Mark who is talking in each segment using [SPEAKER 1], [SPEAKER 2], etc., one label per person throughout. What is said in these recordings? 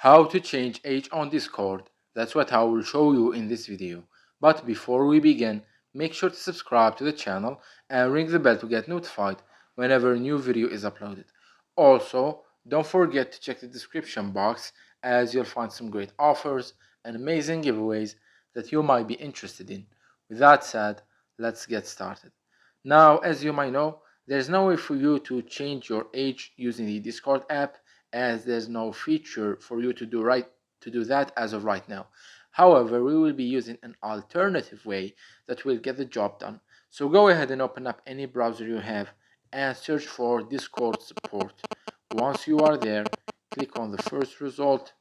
[SPEAKER 1] How to change age on Discord. That's what I will show you in this video. But before we begin, make sure to subscribe to the channel and ring the bell to get notified whenever a new video is uploaded. Also, don't forget to check the description box as you'll find some great offers and amazing giveaways that you might be interested in. With that said, let's get started. Now, as you might know, there's no way for you to change your age using the Discord app, as there's no feature for you to do that as of right now. However, we will be using an alternative way that will get the job done. So go ahead and open up any browser you have and search for Discord support. Once you are there, click on the first result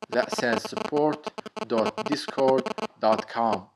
[SPEAKER 1] that says support.discord.com.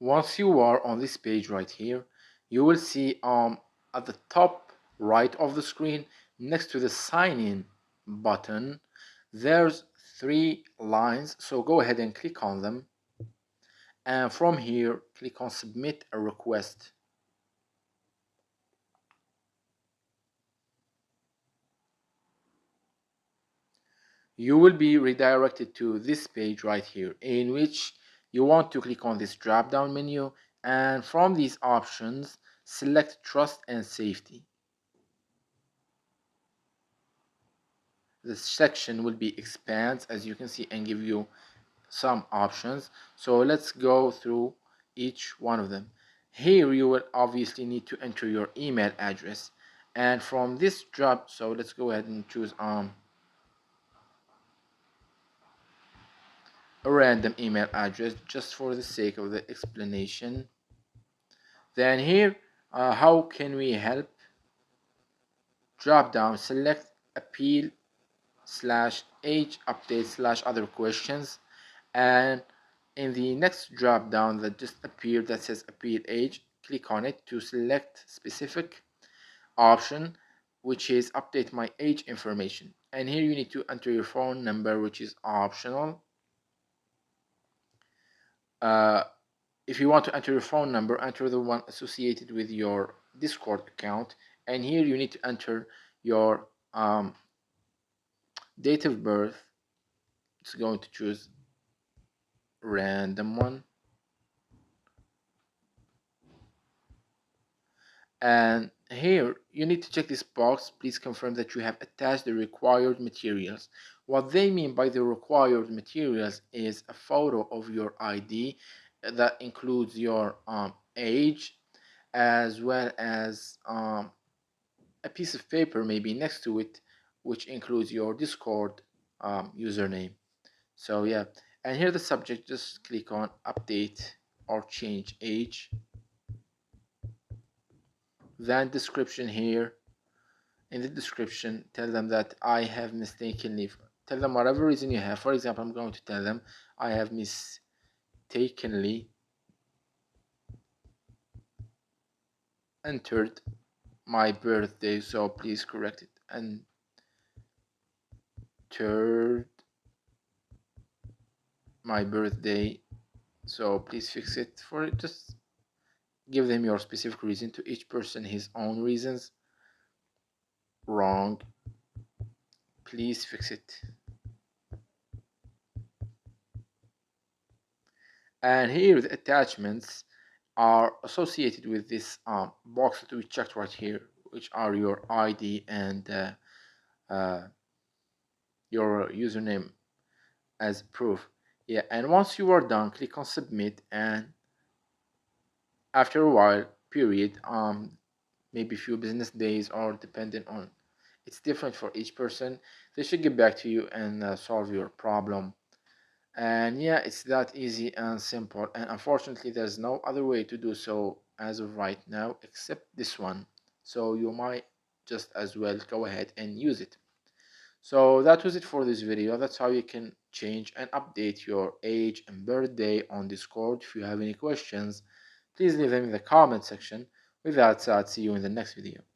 [SPEAKER 1] Once you are on this page right here, you will see at the top right of the screen, next to the sign in button, there's three lines. So go ahead and click on them, and from here click on submit a request. You will be redirected to this page right here, in which you want to click on this drop down menu, and from these options select trust and safety. This section will be expand, as you can see, and give you some options. So let's go through each one of them. Here you will obviously need to enter your email address, and from this drop, so let's go ahead and choose a random email address just for the sake of the explanation. Then here, how can we help? Drop down, select appeal / age update / other questions, and in the next drop down that just appeared that says appeal age, click on it to select specific option, which is update my age information. And here you need to enter your phone number, which is optional. If you want to enter your phone number, enter the one associated with your Discord account, and here you need to enter your date of birth. It's going to choose random one, and here you need to check this box. Please confirm that you have attached the required materials. What they mean by the required materials is a photo of your ID that includes your age, as well as a piece of paper maybe next to it, which includes your Discord username. So yeah, and here the subject, just click on update or change age. Then description here. In the description, tell them that I have mistakenly, tell them whatever reason you have. For example, I'm going to tell them I have mistakenly entered my birthday, so please correct it. And entered my birthday, so please fix it. For it, just give them your specific reason. To each person his own reasons. Wrong, please fix it. And here the attachments are associated with this box that we checked right here, which are your ID and your username as proof. Yeah, and once you are done, click on submit, and after a while, period, maybe a few business days, or depending on, it's different for each person, they should get back to you and solve your problem. And yeah, it's that easy and simple, and unfortunately there's no other way to do so as of right now except this one, so you might just as well go ahead and use it. So that was it for this video. That's how you can change and update your age and birthday on Discord. If you have any questions, please leave them in the comment section. With that said, see you in the next video.